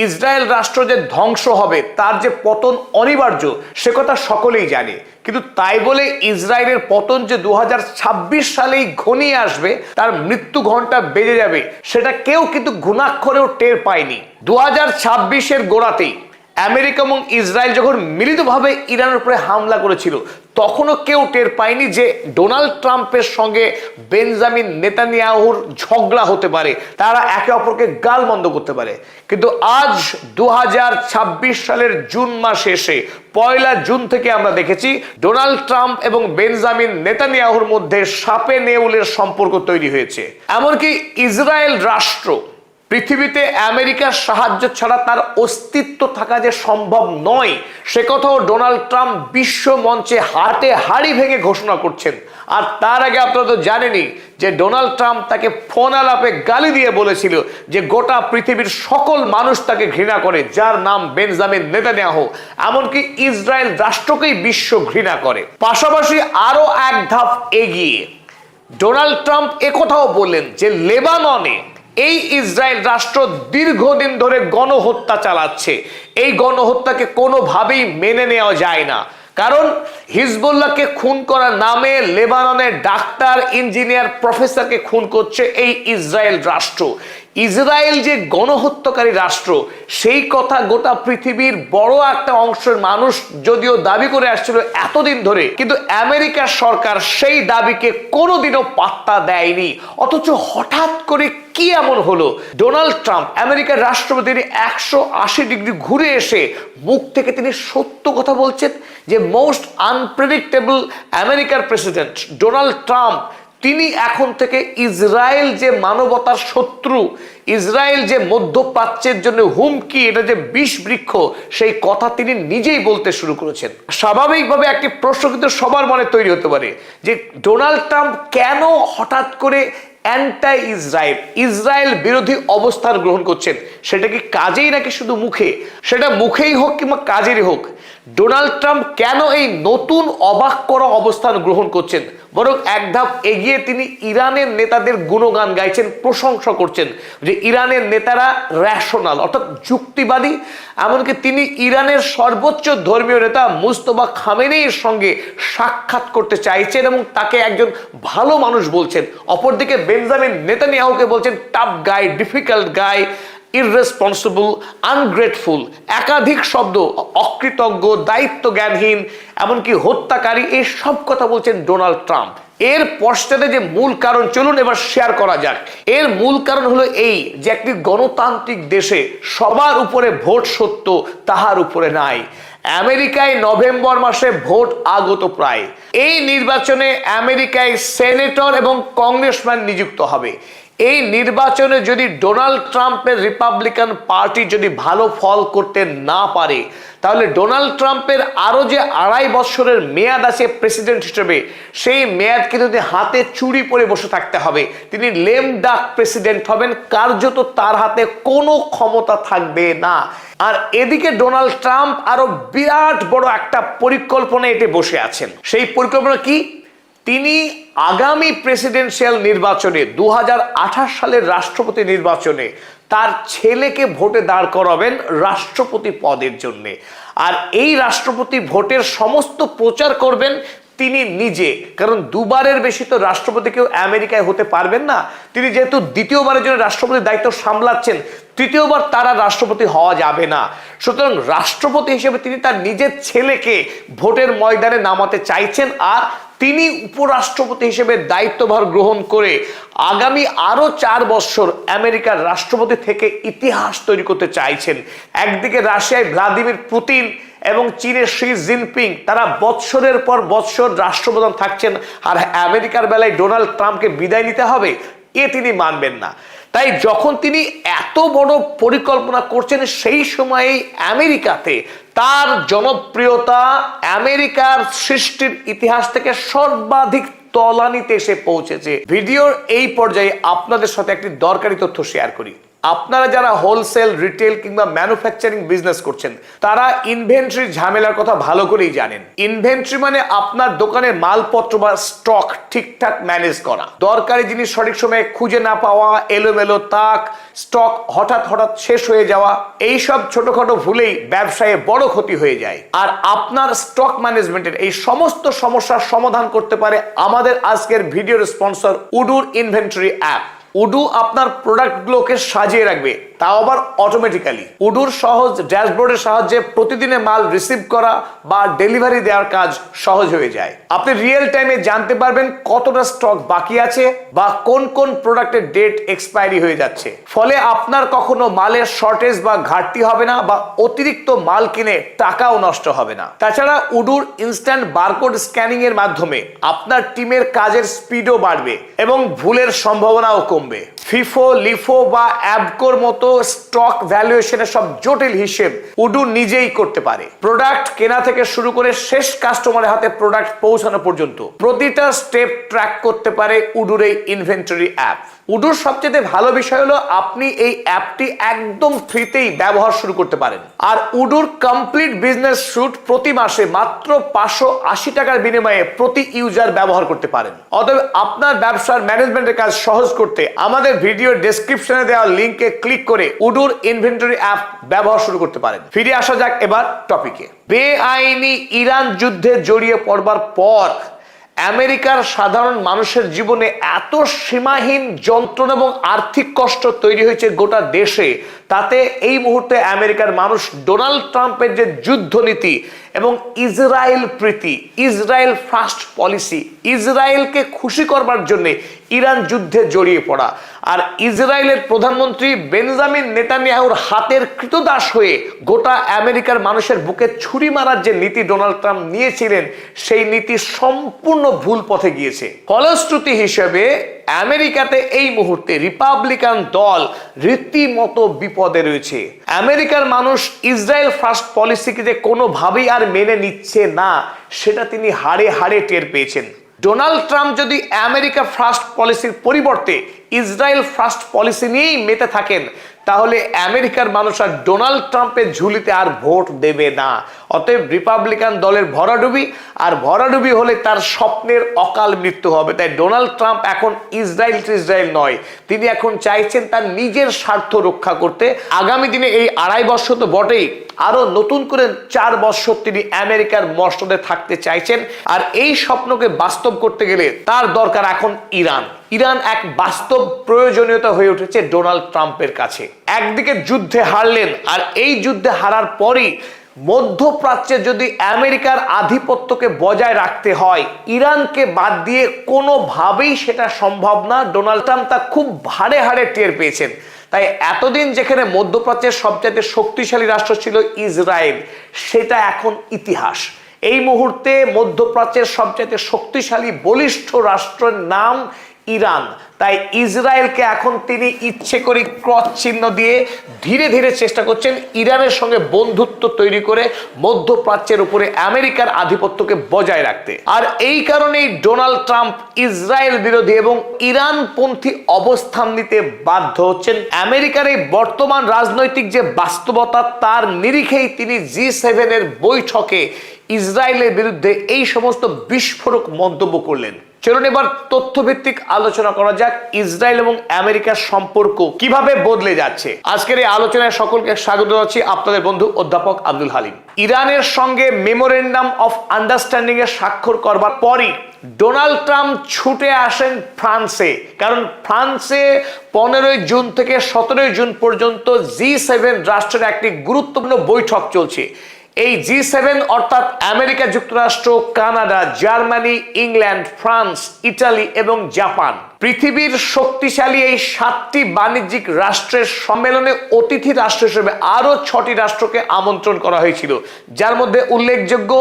Israel রাষ্ট্র যে ধ্বংস হবে, তার যে পতন অনিবার্য, সে কথা সকলেই জানে। কিন্তু তাই বলে ইসরায়েলের পতন যে 2026 সালেই ঘনিয়ে আসবে, তার মৃত্যু ঘন্টা বেজে যাবে, সেটা কেউ কিন্তু ঘুণাক্ষরেও টের পায়নি। 2026-এর গোড়াতেই আমেরিকা এবং ইসরায়েল যখন মিলিতভাবে ইরানের উপরে হামলা করেছিল, তখনও কেউ টের পায়নি যে ডোনাল্ড ট্রাম্পের সঙ্গে বেঞ্জামিন নেতানিয়াহুর ঝগড়া হতে পারে, তারা একে অপরকে গালমন্দ করতে পারে। কিন্তু আজ 2026 সালের জুন মাসে এসে 1 জুন থেকে আমরা দেখেছি ডোনাল্ড ট্রাম্প এবং বেঞ্জামিন নেতানিয়াহুর মধ্যে সাপে নেউলের সম্পর্ক তৈরি হয়েছে। এমনকি ইসরায়েল রাষ্ট্র পৃথিবীতে আমেরিকার সাহায্য ছাড়া তার অস্তিত্ব থাকা যে সম্ভব নয়, সে কথাও ডোনাল্ড ট্রাম্প বিশ্ব মঞ্চে হাটে হাড়ি ভেঙে ঘোষণা করছেন। আর তার আগে আপনারা তো জানেনই যে ডোনাল্ড ট্রাম্প তাকে ফোন আলাপে গালি দিয়ে বলেছিল যে গোটা পৃথিবীর সকল মানুষ তাকে ঘৃণা করে, যার নাম বেঞ্জামিন নেতানিয়াহু। এমনকি ইসরায়েল রাষ্ট্রকেই বিশ্ব ঘৃণা করে। পাশাপাশি আরো এক ধাপ এগিয়ে ডোনাল্ড ট্রাম্প একথাও বললেন যে লেবাননে এই ইসরায়েল রাষ্ট্র দীর্ঘদিন ধরে গণহত্যা চালাচ্ছে। এই গণহত্যাকে কোনোভাবেই মেনে নেওয়া যায় না, কারণ হিজবুল্লাহকে খুন করার নামে লেবাননের ডাক্তার, ইঞ্জিনিয়ার, প্রফেসরকে খুন করছে এই ইসরায়েল রাষ্ট্র। ইসরায়েল যে গণহত্যাকারী রাষ্ট্র, সেই কথা গোটা পৃথিবীর বড় একটা অংশের মানুষ যদিও দাবি করে আসছিল এতদিন ধরে, কিন্তু আমেরিকার সরকার সেই দাবিকে কোনোদিনও পাত্তা দেয়নি। অথচ হঠাৎ করে কি এমন হলো, ডোনাল্ড ট্রাম্প আমেরিকার রাষ্ট্রপতি 180 ডিগ্রি ঘুরে এসে মুখ থেকে তিনি সত্য কথা বলছেন যে মোস্ট আনপ্রেডিক্টেবল আমেরিকার প্রেসিডেন্ট ডোনাল্ড ট্রাম্প, তিনি এখন থেকে ইসরায়েল যে মানবতার শত্রু, ইসরায়েল যে মধ্যপ্রাচ্যের জন্য হুমকি, এটা যে বিষ বৃক্ষ, সেই কথা তিনি নিজেই বলতে শুরু করেছেন। স্বাভাবিকভাবে একটি প্রশ্ন কিন্তু সবার মনে তৈরি হতে পারে যে ডোনাল্ড ট্রাম্প কেন হঠাৎ করে অ্যান্টি ইসরায়েল, ইসরায়েল বিরোধী অবস্থান গ্রহণ করছেন। সেটা কি কাজেই নাকি শুধু মুখে? সেটা মুখেই হোক কিংবা কাজেরই হোক, ডোনাল্ড ট্রাম্প কেন এই নতুন অবাক করা অবস্থান গ্রহণ করছেন? বরং এক ধাপ এগিয়ে তিনি ইরানের নেতাদের গুণগান গাইছেন, প্রশংসা করছেন যে ইরানের নেতারা রেশনাল, অর্থাৎ যুক্তিবাদী। এমনকি তিনি ইরানের সর্বোচ্চ ধর্মীয় নেতা মুস্তফা খামেনেইর সঙ্গে সাক্ষাৎ করতে চাইছেন এবং তাকে একজন ভালো মানুষ বলছেন। অপরদিকে বেঞ্জামিন নেতানিয়াহুকে বলছেন টাফ গাই, ডিফিকাল্ট গাই, ইররেসপন্সিবল, আনগ্রেটফুল, একাধিক শব্দ, অকৃতজ্ঞ, দায়িত্ব জ্ঞানহীন, এমনকি হত্যাকারী, এই সব কথা বলছেন ডোনাল্ড ট্রাম্প। এর পশ্চাতে যে মূল কারণ, চলুন এবার শেয়ার করা যাক। এর মূল কারণ হলো এই যে একটি গণতান্ত্রিক দেশে সবার উপরে ভোট সত্য, তাহার উপরে নাই। আমেরিকায় নভেম্বর মাসে ভোট আগত প্রায়। এই নির্বাচনে আমেরিকায় সেনেটর এবং কংগ্রেসম্যান নিযুক্ত হবে। এই নির্বাচনে যদি ডোনাল্ড ট্রাম্পের রিপাবলিকান পার্টি যদি ভালো ফল করতে না পারে, তাহলে ডোনাল্ড ট্রাম্পের আরো যে 2.5 বছরের মেয়াদ আছে প্রেসিডেন্ট হিসেবে, সেই মেয়াদকে যদি হাতে চুরি পরে বসে থাকতে হবে। তিনি লেম ডাক প্রেসিডেন্ট হবেন, কার্যত তার হাতে কোনো ক্ষমতা থাকবে না। আর এদিকে ডোনাল্ড ট্রাম্প আরো বিরাট বড় একটা পরিকল্পনা এতে বসে আছেন। সেই পরিকল্পনা কি? তিনি আগামী প্রেসিডেন্সিয়াল নির্বাচনে 2028 সালের রাষ্ট্রপতি নির্বাচনে তার ছেলেকে ভোটে দাঁড় করাবেন রাষ্ট্রপতি পদের জন্য। আর এই রাষ্ট্রপতি ভোটের সমস্ত প্রচার করবেন তিনি নিজে, কারণ দুবারের বেশি তো রাষ্ট্রপতি কেউ আমেরিকায় হতে পারবেন না। তিনি যেহেতু দ্বিতীয়বারের জন্য রাষ্ট্রপতির দায়িত্ব সামলাচ্ছেন, তৃতীয়বার তারা রাষ্ট্রপতি হওয়া যাবে না। সুতরাং রাষ্ট্রপতি হিসেবে তিনি তার নিজের ছেলেকে ভোটের ময়দানে নামাতে চাইছেন। আর তিনি উপরাষ্ট্রপতি হিসেবে দায়িত্বভার গ্রহণ করে আগামী আরো 4 বছর আমেরিকার রাষ্ট্রপতি থেকে ইতিহাস তৈরি করতে চাইছেন। একদিকে রাশিয়ায় ভ্লাদিমির পুতিন এবং চীনের শি জিনপিং, তারা বৎসরের পর বৎসর রাষ্ট্রপ্রধান থাকছেন, আর আমেরিকার বেলায় ডোনাল্ড ট্রাম্পকে বিদায় নিতে হবে, এ তিনি মানবেন না। তাই যখন তিনি এত বড় পরিকল্পনা করছেন, সেই সময়ে আমেরিকাতে তার জনপ্রিয়তা আমেরিকার সৃষ্টির ইতিহাস থেকে সর্বাধিক তলানিতে এসে পৌঁছেছে। ভিডিওর এই পর্যায়ে আপনাদের সাথে একটি দরকারি তথ্য শেয়ার করি। আপনারা যারা হোলসেল, রিটেল কিংবা ম্যানুফ্যাকচারিং বিজনেস করছেন তারা ইনভেন্টরি ঝামেলার কথা ভালো করেই জানেন। ইনভেন্টরি মানে আপনার দোকানের মালপত্র বা স্টক ঠিকঠাক ম্যানেজ করা, দরকারি জিনিস সঠিক সময়ে খুঁজে না পাওয়া, এলোমেলো তাক, স্টক হঠাৎ হঠাৎ শেষ হয়ে যাওয়া, এইসব ছোটখাটো ভুলেই ব্যবসায়ে বড় ক্ষতি হয়ে যায়। আর আপনার স্টক ম্যানেজমেন্টের এই সমস্ত সমস্যার সমাধান করতে পারে আমাদের আজকের ভিডিওর স্পন্সর উডুর ইনভেন্টরি অ্যাপ। উডু আপনার প্রোডাক্টগুলোকে সাজিয়ে রাখবে, তাও আবার অটোমেটিক্যালি। উডুর সহজ ড্যাশবোর্ডের সাহায্যে প্রতিদিনে মাল রিসিভ করা বা ডেলিভারি দেওয়ার কাজ সহজ হয়ে যায়। আপনি রিয়েল টাইমে জানতে পারবেন কতটা স্টক বাকি আছে বা কোন কোন প্রোডাক্টের ডেট এক্সপায়ারি হয়ে যাচ্ছে। ফলে আপনার কখনো মালের শর্টেজ বা ঘাটতি হবে না বা অতিরিক্ত মাল কিনে টাকাও নষ্ট হবে না। তাছাড়া উডুর ইনস্ট্যান্ট বারকোড স্ক্যানিং এর মাধ্যমে আপনার টিমের কাজের স্পিডও বাড়বে এবং ভুলের সম্ভাবনাও কমবে। ফিফো, লিফো বা অ্যাবকোর মতো স্টক ভ্যালুয়েশনের সব জটিল হিসেব উডু নিজেই করতে পারে। প্রোডাক্ট কেনা থেকে শুরু করে শেষ কাস্টমারের হাতে প্রোডাক্ট পৌঁছানো পর্যন্ত প্রতিটা স্টেপ ট্র্যাক করতে পারে উডুর এই ইনভেন্টরি অ্যাপ। উডুর সবচেয়ে ভালো বিষয় হলো আপনি এই অ্যাপটি একদম ফ্রিতেই ব্যবহার শুরু করতে পারেন। আর উডুর কমপ্লিট বিজনেস স্যুট প্রতি মাসে মাত্র 580 টাকার বিনিময়ে প্রতি ইউজার ব্যবহার করতে পারেন। অতএব আপনার ব্যবসার ম্যানেজমেন্টের কাজ সহজ করতে আমাদের ভিডিও ডেসক্রিপশনে দেওয়া লিংকে ক্লিক করে উডুর ইনভেন্টরি অ্যাপ ব্যবহার শুরু করতে পারেন। ফিরে আসা যাক এবার টপিকে। বেআইনি ইরান যুদ্ধে জড়িয়ে পড়বার পর আমেরিকার সাধারণ মানুষের জীবনে এত সীমাহীন যন্ত্রণা এবং আর্থিক কষ্ট তৈরি হয়েছে গোটা দেশে, তাতে এই মুহূর্তে আমেরিকার মানুষ ডোনাল্ড ট্রাম্পের যে যুদ্ধনীতি এবং ইসরায়েল প্রীতি, ইসরায়েল ফার্স্ট পলিসি, ইসরায়েলকে খুশি করবার জন্য ইরান যুদ্ধে জড়িয়ে পড়া, আর ইসরায়েলের প্রধানমন্ত্রী বেঞ্জামিন নেতানিয়াহুর হাতের কৃতদাস হয়ে গোটা আমেরিকার মানুষের বুকে ছুরি মারার যে নীতি ডোনাল্ড ট্রাম্প নিয়েছিলেন, সেই নীতি সম্পূর্ণ ভুল পথে গিয়েছে। ফলশ্রুতি হিসেবে আমেরিকাতে এই মুহূর্তে রিপাবলিকান দল রীতিমতো বিপদে রয়েছে। আমেরিকার মানুষ ইসরায়েল ফার্স্ট পলিসিকে যে কোনোভাবেই আর মেনে নিচ্ছে না, সেটা তিনি হাড়ে হাড়ে টের পেয়েছেন। ডোনাল্ড ট্রাম্প যদি আমেরিকা ফার্স্ট পলিসির পরিবর্তে ইসরায়েল ফার্স্ট পলিসি নিয়েই মেতে থাকেন, তাহলে আমেরিকার মানুষ আর ডোনাল্ড ট্রাম্পের ঝুলিতে আর ভোট দেবে না। অতএব রিপাবলিকান দলের ভরাডুবি, আর ভরাডুবি হলে তার স্বপ্নের অকাল মৃত্যু হবে। তাই ডোনাল্ড ট্রাম্প এখন ইসরায়েল নয়, তিনি এখন চাইছেন তার নিজের স্বার্থ রক্ষা করতে। আগামী দিনে এই 2.5 বছর তো বটেই, আরো নতুন করে 4 বছর তিনি আমেরিকার মসনদে থাকতে চাইছেন। আর এই স্বপ্নকে বাস্তব করতে গেলে তার দরকার এখন ইরান। ইরান এক বাস্তব প্রয়োজনীয়তা হয়ে উঠেছে ডোনাল্ড ট্রাম্পের কাছে। একদিকে যুদ্ধে হারলেন, আর এই যুদ্ধে হারার পরই মধ্যপ্রাচ্যে যদি আমেরিকার আধিপত্যকে বজায় রাখতে হয়, ইরানকে বাদ দিয়ে কোনোভাবেই সেটা সম্ভব না। ডোনাল্ড ট্রাম্প তা খুব হাড়ে হাড়ে টের পেয়েছেন। তাই এতদিন যেখানে মধ্যপ্রাচ্যের সবচেয়ে শক্তিশালী রাষ্ট্র ছিল ইসরায়েল, সেটা এখন ইতিহাস। এই মুহূর্তে মধ্যপ্রাচ্যের সবচেয়ে শক্তিশালী বলিষ্ঠ রাষ্ট্রের নাম ইরান। তাই ইসরায়েলকে এখন তিনি ইচ্ছে করে ক্রস চিহ্ন দিয়ে ধীরে ধীরে চেষ্টা করছেন ইরানের সঙ্গে বন্ধুত্ব তৈরি করে মধ্যপ্রাচ্যের উপরে আমেরিকার আধিপত্যকে বজায় রাখতে। আর এই কারণেই ডোনাল্ড ট্রাম্প ইসরায়েল বিরোধী এবং ইরানপন্থী অবস্থান নিতে বাধ্য হচ্ছেন। আমেরিকার এই বর্তমান রাজনৈতিক যে বাস্তবতা, তার নিরিখেই তিনি G7 এর বৈঠকে ইসরায়েলের বিরুদ্ধে এই সমস্ত বিস্ফোরক মন্তব্য করলেন। চলুন এবার তথ্যভিত্তিক আলোচনা করা যাক ইসরায়েল এবং আমেরিকার সম্পর্ক কিভাবে বদলে যাচ্ছে। আজকের এই আলোচনায় সকলকে স্বাগত জানাচ্ছি, আপনাদের বন্ধু অধ্যাপক আব্দুল হালিম। ইরানের সঙ্গে মেমোরেন্ডাম অফ আন্ডারস্ট্যান্ডিং এ স্বাক্ষর করবার পরই ডোনাল্ড ট্রাম্প ছুটে আসেন ফ্রান্সে, কারণ ফ্রান্সে 15 জুন থেকে 17 জুন পর্যন্ত G7 রাষ্ট্রের একটি গুরুত্বপূর্ণ বৈঠক চলছে। এই G7 অর্থাৎ আমেরিকা যুক্তরাষ্ট্র, Canada, Germany, England, France, Italy এবং জাপান, পৃথিবীর শক্তিশালী এই 7টি বাণিজ্যিক রাষ্ট্রের সম্মেলনে অতিথি রাষ্ট্র হিসেবে আরো 6টি রাষ্ট্রকে আমন্ত্রণ করা হয়েছিল, যার মধ্যে উল্লেখযোগ্য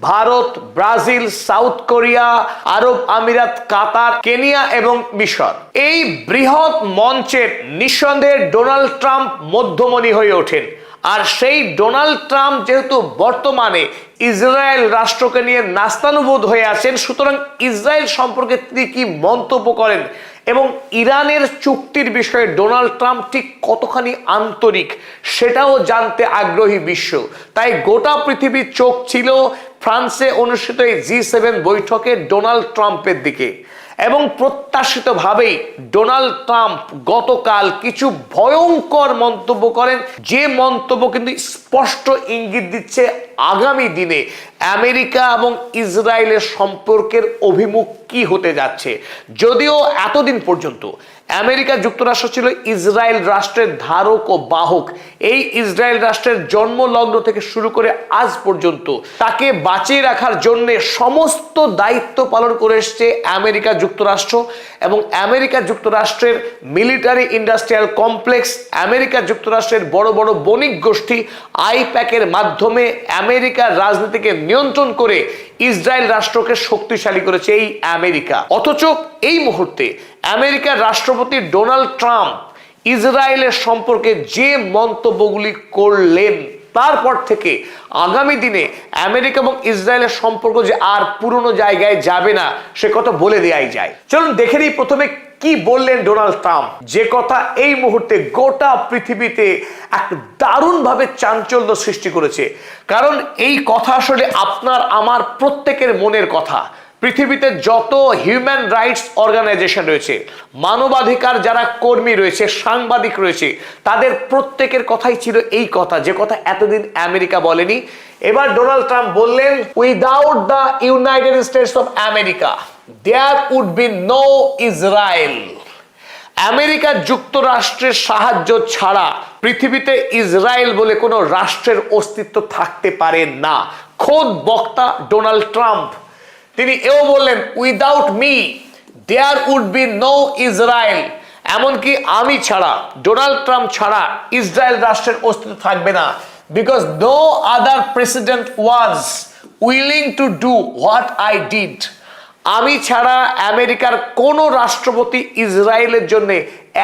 ভারত, ব্রাজিল, সাউথ কোরিয়া, আরব আমিরাত, কাতার, কেনিয়া এবং মিশর। এই বৃহৎ মঞ্চের নিঃসন্দেহে ডোনাল্ড ট্রাম্প মধ্যমণি হয়ে ওঠেন। আর সেই ডোনাল্ড ট্রাম্প যেহেতু বর্তমানে ইসরায়েল রাষ্ট্রকে নিয়ে নাস্তানুবোধ হয়ে আছেন, সুতরাং ইসরায়েল সম্পর্কে তিনি কি মন্তব্য করেন এবং ইরানের চুক্তির বিষয়ে ডোনাল্ড ট্রাম্প ঠিক কতখানি আন্তরিক সেটাও জানতে আগ্রহী বিশ্ব। তাই গোটা পৃথিবীর চোখ ছিল ফ্রান্সে অনুষ্ঠিত এই G7 বৈঠকে ডোনাল্ড ট্রাম্পের দিকে এবং প্রত্যাশিতভাবেই ডোনাল্ড ট্রাম্প গতকাল কিছু ভয়ঙ্কর মন্তব্য করেন, যে মন্তব্য কিন্তু স্পষ্ট ইঙ্গিত দিচ্ছে আগামী দিনে আমেরিকা এবং ইসরায়েলের সম্পর্কের অভিমুখ কি হতে যাচ্ছে। যদিও এতদিন পর্যন্ত আমেরিকা যুক্তরাষ্ট্র ছিল ইসরায়েল রাষ্ট্রের ধারক ও বাহক, এই ইসরায়েল রাষ্ট্রের জন্মলগ্ন থেকে শুরু করে আজ পর্যন্ত তাকে বাঁচিয়ে রাখার জন্য সমস্ত দায়িত্ব পালন করে এসছে আমেরিকা যুক্তরাষ্ট্র এবং আমেরিকা যুক্তরাষ্ট্রের মিলিটারি ইন্ডাস্ট্রিয়াল কমপ্লেক্স, আমেরিকা যুক্তরাষ্ট্রের বড় বড় বণিক গোষ্ঠী আইপ্যাকের মাধ্যমে আমেরিকার রাজনীতিকে নিয়ন্ত্রণ করে ইসরায়েল রাষ্ট্রকে শক্তিশালী করেছে এই আমেরিকা। অথচ এই মুহূর্তে আমেরিকার রাষ্ট্রপতি ডোনাল্ড ট্রাম্প ইসরায়েলের সম্পর্কে যে মন্তব্যগুলি করলেন, তারপর থেকে আগামী দিনে আমেরিকা এবং ইসরায়েলের সম্পর্ক যে আর পুরনো জায়গায় যাবে না সে কথা বলে দেওয়াই যায়। চলুন দেখে নিই প্রথমে কি বললেন ডোনাল্ড ট্রাম্প, যে কথা এই মুহূর্তে গোটা পৃথিবীতে এক দারুণভাবে চাঞ্চল্য সৃষ্টি করেছে। কারণ এই কথা আসলে আপনার আমার প্রত্যেকের মনের কথা। পৃথিবীতে যত হিউম্যান রাইটস অর্গানাইজেশন রয়েছে, মানবাধিকার যারা কর্মী রয়েছে, সাংবাদিক রয়েছে, তাদের প্রত্যেকের কথাই ছিল এই কথা, যে কথা এতদিন আমেরিকা বলেনি। এবার ডোনাল্ড ট্রাম্প বললেন, without the United States of America there would be no Israel. America যুক্তরাষ্ট্রের সাহায্য ছাড়া পৃথিবীতে ইসরায়েল বলে কোনো রাষ্ট্রের অস্তিত্ব থাকতে পারে না। খোদ বক্তা ডোনাল্ড ট্রাম্প তিনি এও বললেন, without me there would be no Israel. এমনকি আমি ছাড়া, ডোনাল্ড ট্রাম্প ছাড়া ইসরায়েল রাষ্ট্রের অস্তিত্ব থাকবে না। Because no other president was willing to do what I did. আমি ছাড়া আমেরিকার কোনো রাষ্ট্রপতি ইসরায়েলের জন্য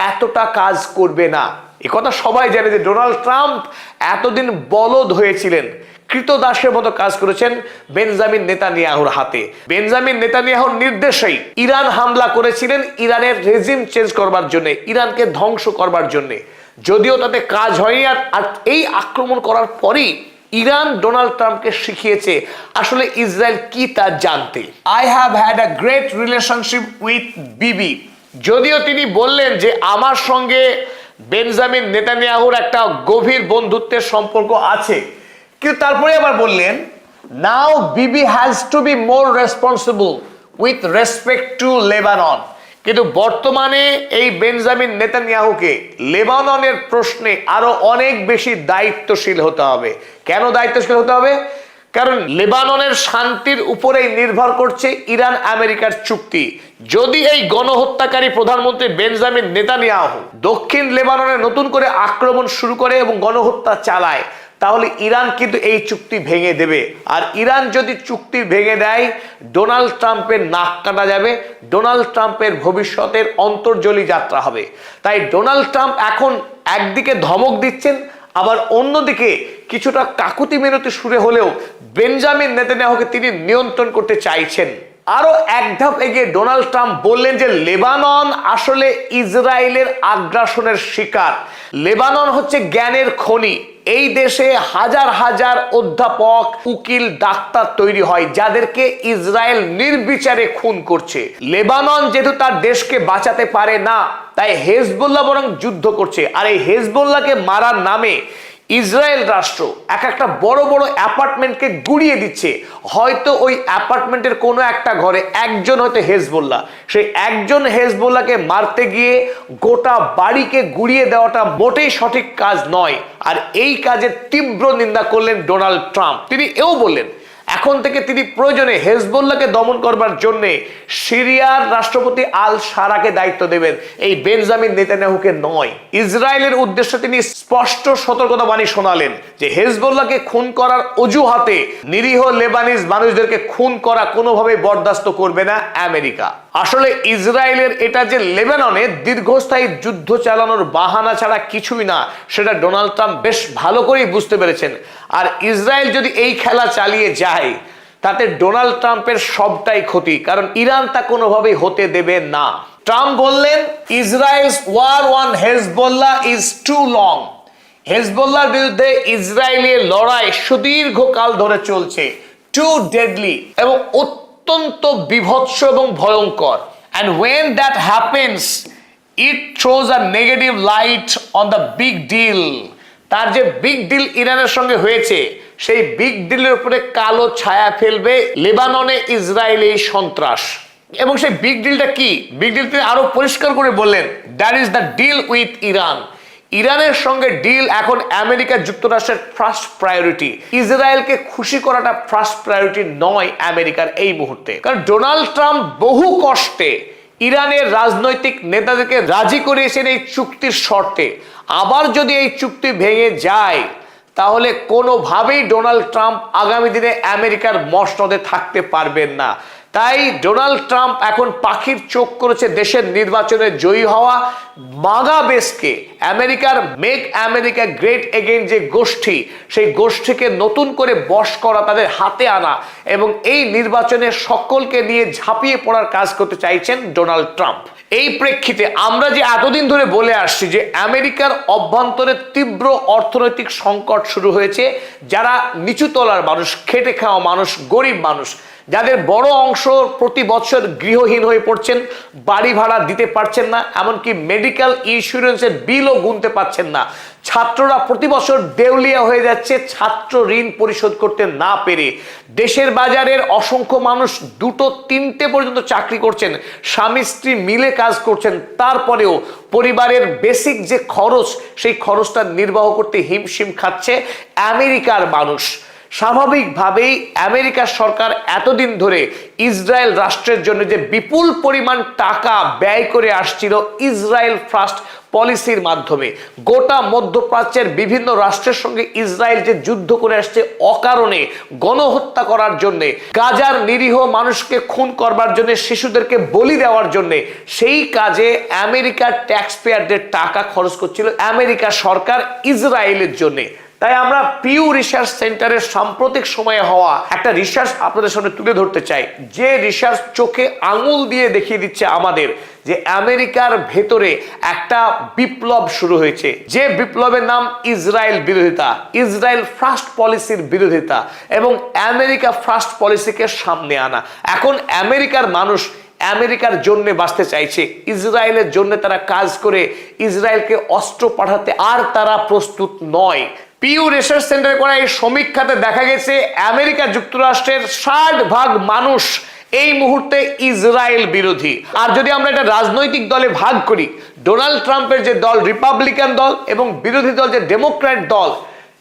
এতটা কাজ করবে না। এ কথা সবাই জানে যে ডোনাল্ড ট্রাম্প এতদিন বলদ হয়েছিলেন, কৃতদাসের মতো কাজ করেছেন বেঞ্জামিন নেতানিয়াহুর হাতে। বেঞ্জামিন নেতানিয়াহুর নির্দেশেই ইরান হামলা করেছিলেন ইরানের রেজিম চেঞ্জ করবার জন্য, ইরানকে ধ্বংস করবার জন্য। যদিও তাতে কাজ হয়নি, আর এই আক্রমণ করার পরই ইরান ডোনাল্ড ট্রাম্পকে শিখিয়েছে আসলে ইসরায়েল কি তা জানতে। I have had a great relationship with বিবি। যদিও তিনি বললেন যে আমার সঙ্গে বেঞ্জামিন নেতানিয়াহুর একটা গভীর বন্ধুত্বের সম্পর্ক আছে, কিন্তু তারপরে আবার বললেন, নাও বিবি has to be more responsible with respect to Lebanon. কিন্তু বর্তমানে এই বেঞ্জামিন নেতানিয়াহুকে লেবাননের প্রশ্নে আরো অনেক বেশি দায়িত্বশীল হতে হবে। কেন দায়িত্বশীল হতে হবে? কারণ লেবাননের শান্তির উপরেই নির্ভর করছে ইরান আমেরিকার চুক্তি। যদি এই গণহত্যাকারী প্রধানমন্ত্রী বেঞ্জামিন নেতানিয়াহু দক্ষিণ লেবাননে নতুন করে আক্রমণ শুরু করে এবং গণহত্যা চালায়, তাহলে ইরান কিন্তু এই চুক্তি ভেঙে দেবে। আর ইরান যদি চুক্তি ভেঙে দেয়, ডোনাল্ড ট্রাম্পের নাক কাটা যাবে, ডোনাল্ড ট্রাম্পের ভবিষ্যতের অন্তর্জলি যাত্রা হবে। তাই ডোনাল্ড ট্রাম্প এখন একদিকে ধমক দিচ্ছেন, আবার অন্যদিকে কিছুটা কাকুতি মিনতি সুরে হলেও বেঞ্জামিন নেতানিয়াহুকে তিনি নিয়ন্ত্রণ করতে চাইছেন। আরো এক ধাপ এগিয়ে ডোনাল্ড ট্রাম্প বললেন যে লেবানন আসলে ইসরায়েলের আগ্রাসনের শিকার। লেবানন হচ্ছে জ্ঞানের খনি। এই দেশে হাজার হাজার অধ্যাপক, উকিল, ডাক্তার তৈরি হয় যাদেরকে ইসরায়েল নির্বিচারে খুন করছে। লেবানন যেহেতু তার দেশকে বাঁচাতে পারে না, তাই হেজবুল্লাহ বরং যুদ্ধ করছে। আর এই হেজবুল্লাহকে মারার নামে ইসরায়েল রাষ্ট্র একটা বড় বড় অ্যাপার্টমেন্টকে গুড়িয়ে দিচ্ছে। হয়তো ওই অ্যাপার্টমেন্টের কোনো একটা ঘরে একজন হয়তো হেজবুল্লাহ, সেই একজন হেজবুল্লাহকে মারতে গিয়ে গোটা বাড়িকে গুড়িয়ে দেওয়াটা মোটেই সঠিক কাজ নয়। আর এই কাজের তীব্র নিন্দা করলেন ডোনাল্ড ট্রাম্প। তিনি এও বললেন, এখন থেকে তিনি প্রয়োজনে হেজবুল্লাহকে দমন করবার জন্য সিরিয়ার রাষ্ট্রপতি আল সারাকে দায়িত্ব দেবেন, এই বেঞ্জামিন নেতানিয়াহুকে নয়। ইসরায়েলের উদ্দেশ্যে তিনি স্পষ্ট সতর্কতা বাণী শোনালেন যে হেজবুল্লাহকে খুন করার অজুহাতে নিরীহ লেবানিজ মানুষদেরকে খুন করা কোনোভাবে বরদাস্ত করবে না আমেরিকা। আসলে ইসরায়েলের এটা যে লেবাননে দীর্ঘস্থায়ী যুদ্ধ চালানোর বাহানা ছাড়া কিছুই না, সেটা ডোনাল্ড ট্রাম্প বেশ ভালো করেই বুঝতে পেরেছেন। আর ইসরায়েল যদি এই খেলা চালিয়ে যায়, তাতে ডোনাল্ড ট্রাম্পের সবটাই ক্ষতি, কারণ ইরান তা কোনোভাবেই হতে দেবে না। ট্রাম্প বললেন Israel's war on Hezbollah is too long. হেজবুল্লাহর বিরুদ্ধে ইসরায়েলের লড়াই সুদীর্ঘকাল ধরে চলছে, টু ডেডলি এবং অত্যন্ত বিভৎস এবং ভয়ঙ্কর। And when that happens, it throws a negative light on the big deal. তার যে বিগ ডিল ইরানের সঙ্গে হয়েছে, সেই বিগ ডিলের উপরে কালো ছায়া ফেলবে লেবাননে ইসরায়েলি সন্ত্রাস। এবং সেই বিগ ডিলটা কি? বিগ ডিল তিনি আরো পরিষ্কার করে বললেন, that is the deal with Iran. ইরানের সঙ্গে ডিল এখন আমেরিকা যুক্তরাষ্ট্রের ফার্স্ট প্রায়োরিটি। ইসরায়েলকে খুশি করাটা ফার্স্ট প্রায়োরিটি নয় আমেরিকার এই মুহূর্তে। কারণ ডোনাল্ড ট্রাম্প বহু কষ্টে ইরানের রাজনৈতিক নেতাদেরকে রাজি করিয়েছেন এই চুক্তির শর্তে। আবার যদি এই চুক্তি ভেঙে যায়, তাহলে কোনোভাবেই ডোনাল্ড ট্রাম্প আগামী দিনে আমেরিকার মসনদে থাকতে পারবেন না। তাই ডোনাল্ড ট্রাম্প এখন পাখির চোখ করেছে দেশের নির্বাচনে জয়ী হওয়া মাগা বেসকে, আমেরিকার মেক আমেরিকা গ্রেট এগেইন যে গোষ্ঠী, সেই গোষ্ঠীকে নতুন করে বশ করা, তাদের হাতে আনা এবং এই নির্বাচনে সকলকে নিয়ে ঝাঁপিয়ে পড়ার কাজ করতে চাইছেন ডোনাল্ড ট্রাম্প। এই প্রেক্ষিতে আমরা যে এতদিন ধরে বলে আসছি যে আমেরিকার অভ্যন্তরে তীব্র অর্থনৈতিক সংকট শুরু হয়েছে, যারা নিচু তলার মানুষ, খেটে খাওয়া মানুষ, গরিব মানুষ, যাদের বড় অংশ প্রতি বছর গৃহহীন হয়ে পড়ছেন, বাড়ি ভাড়া দিতে পারছেন না, এমনকি মেডিকেল ইন্স্যুরেন্সের বিলও গুনতে পারছেন না। ছাত্ররা প্রতি বছর দেউলিয়া হয়ে যাচ্ছে ছাত্র ঋণ পরিশোধ করতে না পেরে। দেশের বাজারের অসংখ্য মানুষ দুটো তিনটে পর্যন্ত চাকরি করছেন, স্বামী স্ত্রী মিলে কাজ করছেন, তারপরেও পরিবারের বেসিক যে খরচ, সেই খরচটা নির্বাহ করতে হিমশিম খাচ্ছে আমেরিকার মানুষ। স্বাভাবিকভাবেই আমেরিকা সরকার এতদিন ধরে ইসরায়েল রাষ্ট্রের জন্য যে বিপুল পরিমাণ টাকা ব্যয় করে আসছিল ইসরায়েল ফার্স্ট পলিসির মাধ্যমে, গোটা মধ্যপ্রাচ্যের বিভিন্ন রাষ্ট্রের সঙ্গে ইসরায়েল যে যুদ্ধ করে আসছে অকারণে, গণহত্যা করার জন্য, গাজার নিরীহ মানুষকে খুন করবার জন্য, শিশুদেরকে বলি দেওয়ার জন্য, সেই কাজে আমেরিকার ট্যাক্স পেয়ারদের টাকা খরচ করছিল আমেরিকা সরকার ইসরায়েলের জন্য। তাই আমরা পিউ রিসার্চ সেন্টারের সাম্প্রতিক সময়ে হওয়া একটা রিসার্চ আপনাদের সামনে তুলে ধরতে চাই, যে রিসার্চ চোখে আঙুল দিয়ে দেখিয়ে দিচ্ছে আমাদের যে আমেরিকার ভেতরে একটা বিপ্লব শুরু হয়েছে, যে বিপ্লবের নাম ইসরায়েল বিরোধিতা, ইসরায়েল ফার্স্ট পলিসির বিরোধিতা এবং আমেরিকা ফার্স্ট পলিসিকে সামনে আনা। এখন আমেরিকার মানুষ আমেরিকার জন্য বাঁচতে চাইছে, ইসরায়েলের জন্য তারা কাজ করে ইসরায়েলকে অস্ত্র পাঠাতে আর তারা প্রস্তুত নয়। পিউ রিসার্চ সেন্টার করা এই সমীক্ষাতে দেখা গেছে আমেরিকা যুক্তরাষ্ট্রের 60% মানুষ এই মুহূর্তে ইসরায়েল বিরোধী। আর যদি আমরা এটা রাজনৈতিক দলে ভাগ করি, ডোনাল্ড ট্রাম্পের যে দল রিপাবলিকান দল এবং বিরোধী দল যে ডেমোক্র্যাট দল,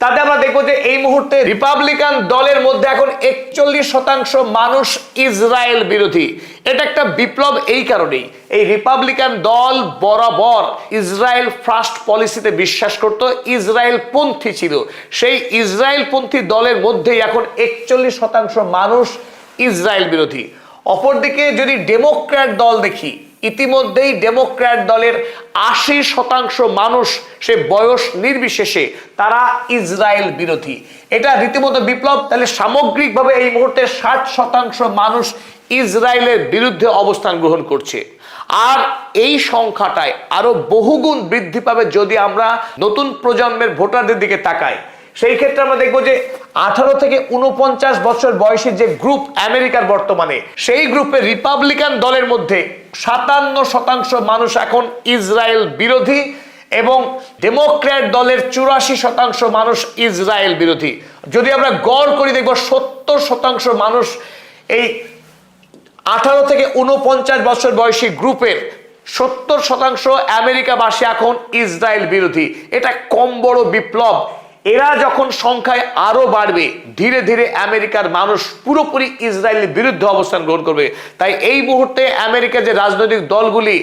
তাতে আমরা দেখবো যে এই মুহূর্তে রিপাবলিকান দলের মধ্যে এখন 41% মানুষ ইসরায়েল বিরোধী। এটা একটা বিপ্লব এই কারণেই, এই রিপাবলিকান দল বরাবর ইসরায়েল ফার্স্ট পলিসিতে বিশ্বাস করত, ইসরায়েল পন্থী ছিল। সেই ইসরায়েল পন্থী দলের মধ্যেই এখন 41% মানুষ ইসরায়েল বিরোধী। অপরদিকে যদি ডেমোক্র্যাট দল দেখি, ইতিমধ্যেই ডেমোক্র্যাট দলের 80% মানুষ, সে বয়স নির্বিশেষে, তারা ইসরায়েল বিরোধী। এটা রীতিমতো বিপ্লব। তাহলে সামগ্রিকভাবে এই মুহূর্তে 60% মানুষ ইসরায়েলের বিরুদ্ধে অবস্থান গ্রহণ করছে। আর এই সংখ্যাটায় আরো বহুগুণ বৃদ্ধি পাবে যদি আমরা নতুন প্রজন্মের ভোটারদের দিকে তাকাই। সেই ক্ষেত্রে আমরা দেখবো যে 18 থেকে 49 বছর বয়সী যে গ্রুপ আমেরিকার বর্তমানে, সেই গ্রুপে রিপাবলিকান দলের মধ্যে 57% মানুষ এখন ইসরায়েল বিরোধী এবং ডেমোক্র্যাট দলের 84% মানুষ ইসরায়েল বিরোধী। যদি আমরা গড় করি দেখব 70% মানুষ এই 18 থেকে 49 বছর বয়সী গ্রুপের 70% আমেরিকাবাসী এখন ইসরায়েল বিরোধী। এটা কম বড় বিপ্লব। এরা যখন সংখ্যায় আরো বাড়বে, ধীরে ধীরে আমেরিকার মানুষ পুরোপুরি ইসরায়েলের বিরুদ্ধে অবস্থান গ্রহণ করবে। তাই এই মুহূর্তে আমেরিকার যে রাজনৈতিক দলগুলি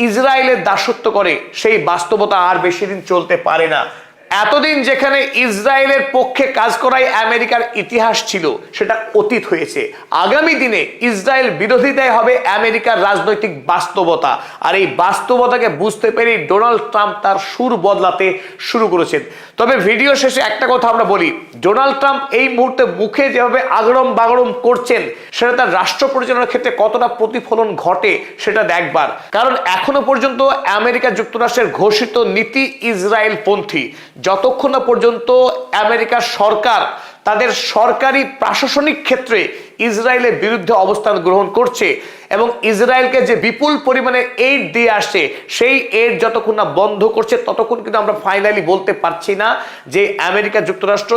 ইসরায়েলের দাসত্ব করে, সেই বাস্তবতা আর বেশি দিন চলতে পারে না। এতদিন যেখানে ইসরায়েলের পক্ষে কাজ করাই আমেরিকার ইতিহাস ছিল, সেটা অতীত হয়েছে। আগামী দিনে ইসরায়েল বিরোধিতাই হবে আমেরিকার রাজনৈতিক বাস্তবতা। আর এই বাস্তবতাকে বুঝতে পেরে ডোনাল্ড ট্রাম্প তার সুর বদলাতে শুরু করেছেন। তবে ভিডিও শেষে একটা কথা আমরা বলি, ডোনাল্ড ট্রাম্প এই মুহূর্তে মুখে যেভাবে আগড়ম বাগড়ম করছেন, সেটা তার রাষ্ট্র পরিচালনার ক্ষেত্রে কতটা প্রতিফলন ঘটে সেটা দেখবার। কারণ এখনো পর্যন্ত আমেরিকা যুক্তরাষ্ট্রের ঘোষিত নীতি ইসরায়েল পন্থী। যতক্ষণ না পর্যন্ত আমেরিকার সরকার তাদের সরকারি প্রশাসনিক ক্ষেত্রে ইসরায়েলের বিরুদ্ধে অবস্থান গ্রহণ করছে এবং ইসরায়েলকে যে বিপুল পরিমাণে এইড দিয়ে আসছে, সেই এইড যতক্ষণ না বন্ধ করছে, ততক্ষণ কিন্তু আমরা ফাইনালি বলতে পারছি না যে আমেরিকা যুক্তরাষ্ট্র